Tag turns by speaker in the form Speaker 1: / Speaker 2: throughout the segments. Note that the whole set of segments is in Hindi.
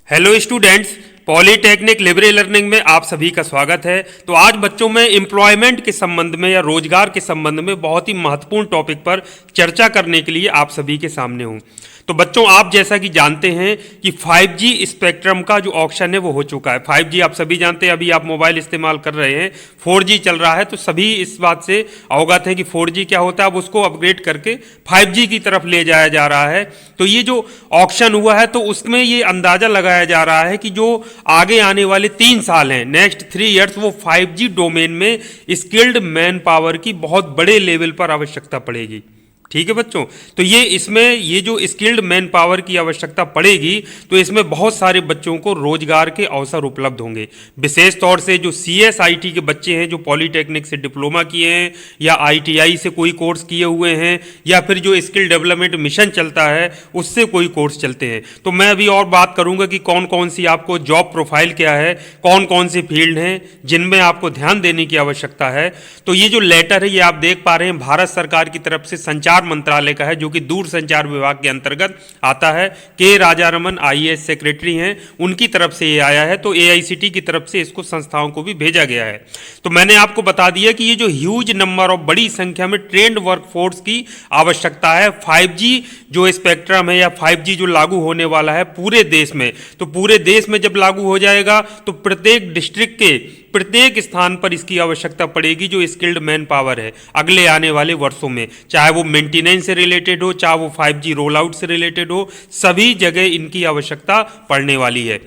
Speaker 1: Hello students, polytechnic Libre learning में आप सभी का स्वागत है। तो आज बच्चों में एम्प्लॉयमेंट के संबंध में या रोजगार के संबंध में बहुत ही महत्वपूर्ण टॉपिक पर चर्चा करने के लिए आप सभी के सामने हूँ। तो बच्चों, आप जैसा कि जानते हैं कि 5G स्पेक्ट्रम का जो ऑक्शन है वो हो चुका है। 5G आप सभी जानते हैं, अभी आप मोबाइल इस्तेमाल कर रहे हैं, 4G चल रहा है, तो सभी इस बात से अवगत हैं कि 4G क्या होता है। अब उसको अपग्रेड करके 5G की तरफ ले जाया जा रहा है। तो ये जो ऑक्शन हुआ है तो उसमें ये अंदाजा लगाया जा रहा है कि जो आगे आने वाले 3 साल हैं, नेक्स्ट 3 ईयर्स, वो 5G डोमेन में स्किल्ड मैन पावर की बहुत बड़े लेवल पर आवश्यकता पड़ेगी। ठीक है बच्चों, तो ये जो स्किल्ड मैन पावर की आवश्यकता पड़ेगी तो इसमें बहुत सारे बच्चों को रोजगार के अवसर उपलब्ध होंगे। विशेष तौर से जो CSIT के बच्चे हैं, जो पॉलीटेक्निक से डिप्लोमा किए हैं या ITI से कोई कोर्स किए हुए हैं या फिर जो स्किल डेवलपमेंट मिशन चलता है उससे कोई कोर्स चलते हैं। तो मैं अभी और बात करूंगा कि कौन कौन सी आपको जॉब प्रोफाइल क्या है, कौन कौन सी फील्ड हैं जिनमें आपको ध्यान देने की आवश्यकता है। तो ये जो लेटर है ये आप देख पा रहे हैं, भारत सरकार की तरफ से संचार मंत्रालय का है, जो कि दूर संचार विभाग के अंतर्गत आता है। के राजारमन IAS सेक्रेटरी हैं, उनकी तरफ से ये आया है। तो AICT की तरफ से इसको संस्थाओं को भी भेजा गया है। तो मैंने आपको बता दिया कि ये जो ह्यूज नंबर ऑफ, बड़ी संख्या में ट्रेंड वर्कफोर्स की आवश्यकता है। 5G जो स्पेक्ट्रम है या 5G जो लागू होने वाला है पूरे देश में, तो पूरे देश में जब लागू हो जाएगा तो प्रत्येक डिस्ट्रिक्ट के प्रत्येक स्थान पर इसकी आवश्यकता पड़ेगी, जो स्किल्ड मैन पावर है अगले आने वाले वर्षों में, चाहे वो मेंटेनेंस से रिलेटेड हो, चाहे वो 5G रोल आउट से रिलेटेड हो, सभी जगह इनकी आवश्यकता पड़ने वाली है।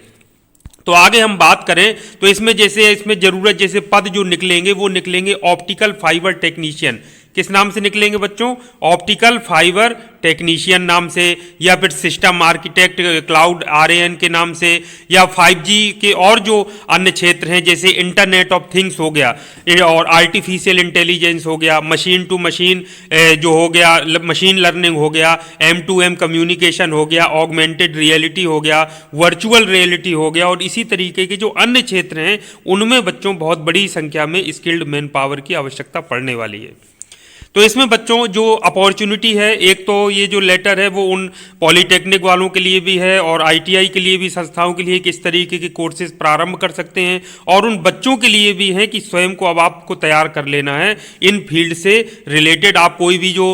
Speaker 1: तो आगे हम बात करें तो इसमें जरूरत जैसे पद जो निकलेंगे वो निकलेंगे ऑप्टिकल फाइबर टेक्नीशियन। किस नाम से निकलेंगे बच्चों? ऑप्टिकल फाइबर टेक्नीशियन नाम से, या फिर सिस्टम आर्किटेक्ट क्लाउड RAN के नाम से, या 5G के और जो अन्य क्षेत्र हैं जैसे इंटरनेट ऑफ थिंग्स हो गया और आर्टिफिशियल इंटेलिजेंस हो गया, मशीन टू मशीन जो हो गया, मशीन लर्निंग हो गया, M2M कम्युनिकेशन हो गया, ऑगमेंटेड रियलिटी हो गया, वर्चुअल रियलिटी हो गया, और इसी तरीके के जो अन्य क्षेत्र हैं उनमें बच्चों बहुत बड़ी संख्या में स्किल्ड मैन पावर की आवश्यकता पड़ने वाली है। तो इसमें बच्चों जो अपॉर्चुनिटी है, एक तो ये जो लेटर है वो उन पॉलीटेक्निक वालों के लिए भी है और ITI के लिए भी, संस्थाओं के लिए किस तरीके के कोर्सेज प्रारंभ कर सकते हैं, और उन बच्चों के लिए भी है कि स्वयं को अब आपको तैयार कर लेना है इन फील्ड से रिलेटेड। आप कोई भी जो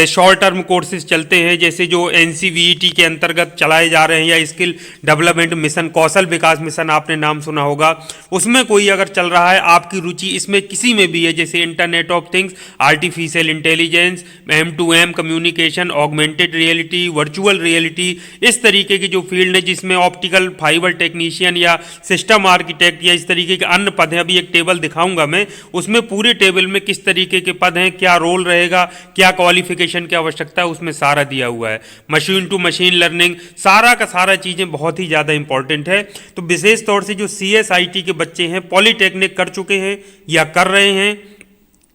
Speaker 1: शॉर्ट टर्म कोर्सेज चलते हैं, जैसे जो NCVET के अंतर्गत चलाए जा रहे हैं, या स्किल डेवलपमेंट मिशन, कौशल विकास मिशन आपने नाम सुना होगा, उसमें कोई अगर चल रहा है, आपकी रुचि इसमें किसी में भी है, जैसे internet of things, artificial intelligence, M2M communication, augmented reality, virtual reality, इस तरीके की जो फील्ड है जिसमें ऑप्टिकल फाइबर टेक्नीशियन या सिस्टम आर्किटेक्ट या इस तरीके के अन्य पद हैं, अभी एक टेबल दिखाऊंगा मैं, उसमें पूरे टेबल में किस तरीके के पद हैं, क्या रोल रहेगा, क्या क्वालिफिकेशन की आवश्यकता है, उसमें सारा दिया हुआ है। मशीन टू मशीन लर्निंग, सारा का सारा चीज़ें बहुत ही ज़्यादा इंपॉर्टेंट है। तो विशेष तौर से जो CSIT के बच्चे हैं, पॉलीटेक्निक कर चुके हैं या कर रहे हैं,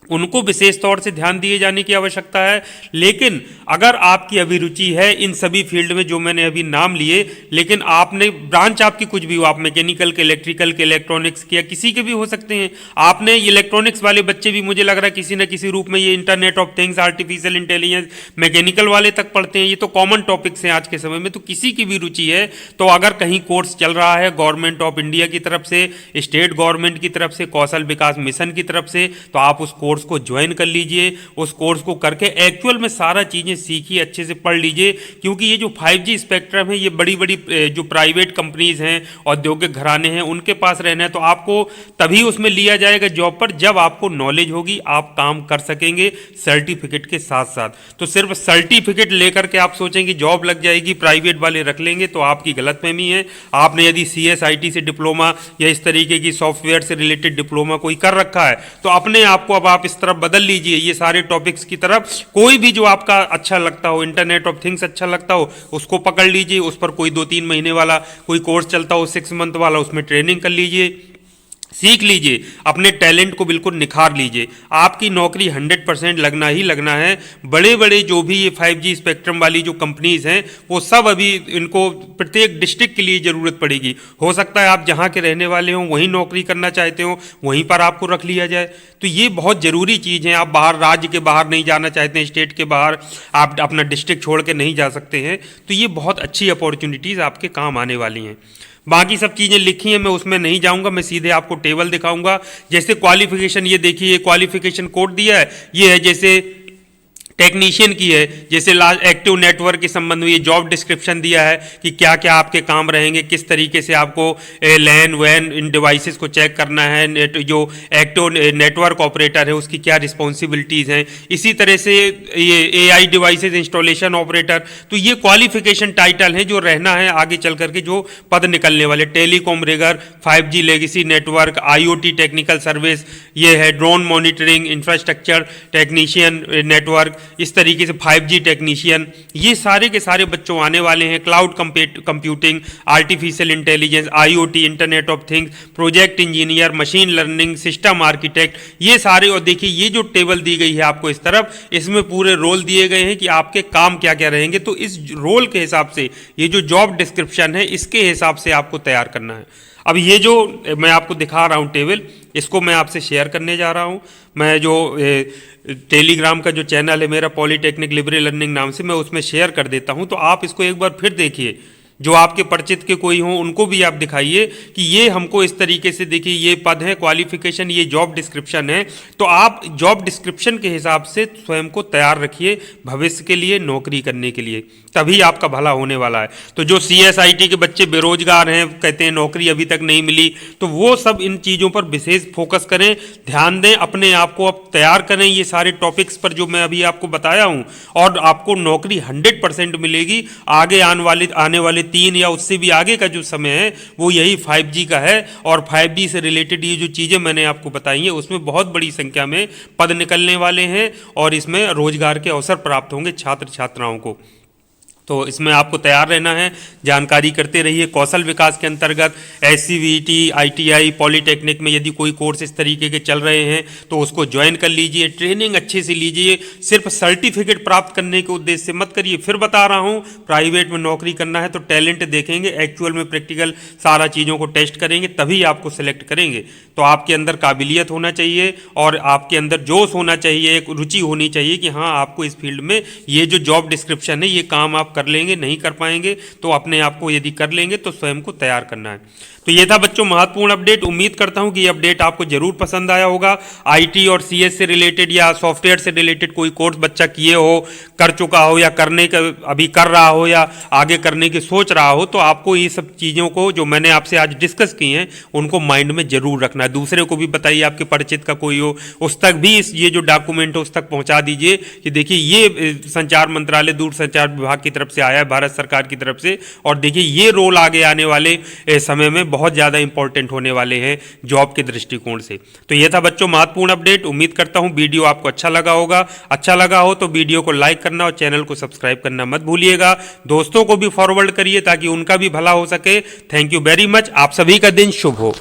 Speaker 1: उनको विशेष तौर से ध्यान दिए जाने की आवश्यकता है। लेकिन अगर आपकी अभिरुचि है इन सभी फील्ड में जो मैंने अभी नाम लिए, लेकिन आपने ब्रांच आपकी कुछ भी हो, आप मैकेनिकल के, इलेक्ट्रिकल के, इलेक्ट्रॉनिक्स के, या किसी के भी हो सकते हैं, आपने इलेक्ट्रॉनिक्स वाले बच्चे भी मुझे लग रहा है किसी न किसी रूप में ये internet of things, artificial intelligence, mechanical वाले तक पढ़ते हैं, ये तो कॉमन टॉपिक्स हैं आज के समय में। तो किसी की भी रुचि है तो अगर कहीं कोर्स चल रहा है गवर्नमेंट ऑफ इंडिया की तरफ से, स्टेट गवर्नमेंट की तरफ से, कौशल विकास मिशन की तरफ से, तो आप उस कोर्स को ज्वाइन कर लीजिए। उस कोर्स को करके एक्चुअल में सारा चीज़ें सीखिए, अच्छे से पढ़ लीजिए, क्योंकि ये जो 5G स्पेक्ट्रम है ये बड़ी बड़ी जो प्राइवेट कंपनीज हैं, औद्योगिक घराने हैं, उनके पास रहना है। तो आपको तभी उसमें लिया जाएगा जॉब पर जब आपको नॉलेज होगी, आप काम कर सकेंगे सर्टिफिकेट के साथ साथ। तो सिर्फ सर्टिफिकेट लेकर के आप सोचेंगे जॉब लग जाएगी, प्राइवेट वाले रख लेंगे, तो आपकी गलतफहमी है। आपने यदि CSIT से डिप्लोमा या इस तरीके की सॉफ्टवेयर से रिलेटेड डिप्लोमा कोई कर रखा है तो अपने आप को अब आप इस तरफ बदल लीजिए, ये सारे टॉपिक्स की तरफ। कोई भी जो आपका अच्छा लगता हो, इंटरनेट ऑफ थिंग्स अच्छा लगता हो, उसको पकड़ लीजिए, उस पर कोई 2-3 महीने वाला कोई कोर्स चलता हो, 6 मंथ वाला, उसमें ट्रेनिंग कर लीजिए, सीख लीजिए, अपने टैलेंट को बिल्कुल निखार लीजिए। आपकी नौकरी 100% लगना ही लगना है। बड़े बड़े जो भी ये 5G स्पेक्ट्रम वाली जो कंपनीज हैं वो सब अभी इनको प्रत्येक डिस्ट्रिक्ट के लिए ज़रूरत पड़ेगी। हो सकता है आप जहाँ के रहने वाले हों वहीं नौकरी करना चाहते हो, वहीं पर आपको रख लिया जाए। तो तो ये बहुत ज़रूरी चीज़ है। आप बाहर, राज्य के बाहर नहीं जाना चाहते हैं, स्टेट के बाहर आप अपना डिस्ट्रिक्ट छोड़ के नहीं जा सकते हैं, तो ये बहुत अच्छी अपॉर्चुनिटीज़ आपके काम आने वाली हैं। बाकी सब चीज़ें लिखी हैं, मैं उसमें नहीं जाऊंगा, मैं सीधे आपको टेबल दिखाऊंगा। जैसे क्वालिफिकेशन, ये देखिए क्वालिफिकेशन कोड दिया है, ये है जैसे टेक्नीशियन की है, जैसे लास्ट एक्टिव नेटवर्क के संबंध में ये जॉब डिस्क्रिप्शन दिया है कि क्या क्या आपके काम रहेंगे, किस तरीके से आपको लैन वैन इन डिवाइसेस को चेक करना है, जो एक्टिव नेटवर्क ऑपरेटर है उसकी क्या रिस्पॉन्सिबिलिटीज़ हैं। इसी तरह से ये एआई डिवाइसेस इंस्टॉलेशन ऑपरेटर, तो ये क्वालिफिकेशन टाइटल है जो रहना है आगे चल करके जो पद निकलने वाले। Telecom rigger, 5G legacy network, IoT technical service, ये है drone monitoring, infrastructure technician network, इस तरीके से 5G टेक्नीशियन, ये सारे के सारे बच्चों आने वाले हैं। Cloud computing, artificial intelligence, IoT, internet of things, project engineer, machine learning, system architect, ये सारे। और देखिए ये जो टेबल दी गई है आपको इस तरफ, इसमें पूरे रोल दिए गए हैं कि आपके काम क्या क्या रहेंगे। तो इस रोल के हिसाब से ये जो जॉब डिस्क्रिप्शन है इसके हिसाब से आपको तैयार करना है। अब ये जो मैं आपको दिखा रहा हूँ टेबल, इसको मैं आपसे शेयर करने जा रहा हूँ। मैं जो टेलीग्राम का जो चैनल है मेरा, पॉलीटेक्निक लिबरल लर्निंग नाम से, मैं उसमें शेयर कर देता हूँ। तो आप इसको एक बार फिर देखिए, जो आपके परिचित के कोई हो उनको भी आप दिखाइए कि ये हमको इस तरीके से, देखिए ये पद है, क्वालिफिकेशन, ये जॉब डिस्क्रिप्शन है। तो आप जॉब डिस्क्रिप्शन के हिसाब से स्वयं को तैयार रखिए भविष्य के लिए, नौकरी करने के लिए, तभी आपका भला होने वाला है। तो जो CSIT के बच्चे बेरोजगार हैं, कहते हैं नौकरी अभी तक नहीं मिली, तो वो सब इन चीज़ों पर विशेष फोकस करें, ध्यान दें, अपने आप को अब तैयार करें ये सारे टॉपिक्स पर जो मैं अभी आपको बताया हूँ, और आपको नौकरी 100% मिलेगी। आगे आने वाले 3 या उससे भी आगे का जो समय है वो यही 5G का है। और 5G से रिलेटेड ये जो चीज़ें मैंने आपको बताई हैं उसमें बहुत बड़ी संख्या में पद निकलने वाले हैं और इसमें रोजगार के अवसर प्राप्त होंगे छात्र छात्राओं को। तो इसमें आपको तैयार रहना है, जानकारी करते रहिए। कौशल विकास के अंतर्गत SCVT, ITI, पॉलीटेक्निक में यदि कोई कोर्स इस तरीके के चल रहे हैं तो उसको ज्वाइन कर लीजिए, ट्रेनिंग अच्छे से लीजिए। सिर्फ सर्टिफिकेट प्राप्त करने के उद्देश्य से मत करिए। फिर बता रहा हूँ, प्राइवेट में नौकरी करना है तो टैलेंट देखेंगे, एक्चुअल में प्रैक्टिकल सारा चीज़ों को टेस्ट करेंगे, तभी आपको सेलेक्ट करेंगे। तो आपके अंदर काबिलियत होना चाहिए और आपके अंदर जोश होना चाहिए, एक रुचि होनी चाहिए कि हाँ आपको इस फील्ड में ये जो जॉब डिस्क्रिप्शन है ये काम आप कर लेंगे। नहीं कर पाएंगे तो अपने आप को यदि कर लेंगे तो स्वयं को तैयार करना है। तो ये था बच्चों महत्वपूर्ण अपडेट। उम्मीद करता हूं कि ये अपडेट आपको जरूर पसंद आया होगा। IT और CS से रिलेटेड या सॉफ्टवेयर से रिलेटेड कोई कोर्स बच्चा किए हो, कर चुका हो या करने का अभी कर रहा हो या आगे करने की सोच रहा हो, तो आपको ये सब चीज़ों को जो मैंने आपसे आज डिस्कस की हैं उनको माइंड में जरूर रखना है। दूसरे को भी बताइए, आपके परिचित का कोई हो उस तक भी ये जो डॉक्यूमेंट है उस तक पहुंचा दीजिए कि देखिए ये संचार मंत्रालय, दूरसंचार विभाग की तरफ से आया है, भारत सरकार की तरफ से, और देखिए ये रोल आगे आने वाले समय में बहुत ज़्यादा इंपॉर्टेंट होने वाले हैं जॉब के दृष्टिकोण से। तो ये था बच्चों महत्वपूर्ण अपडेट। उम्मीद करता हूं वीडियो आपको अच्छा लगा होगा। अच्छा लगा हो तो वीडियो को लाइक करना और चैनल को सब्सक्राइब करना मत भूलिएगा। दोस्तों को भी फॉरवर्ड करिए ताकि उनका भी भला हो सके। Thank you very much. आप सभी का दिन शुभ हो।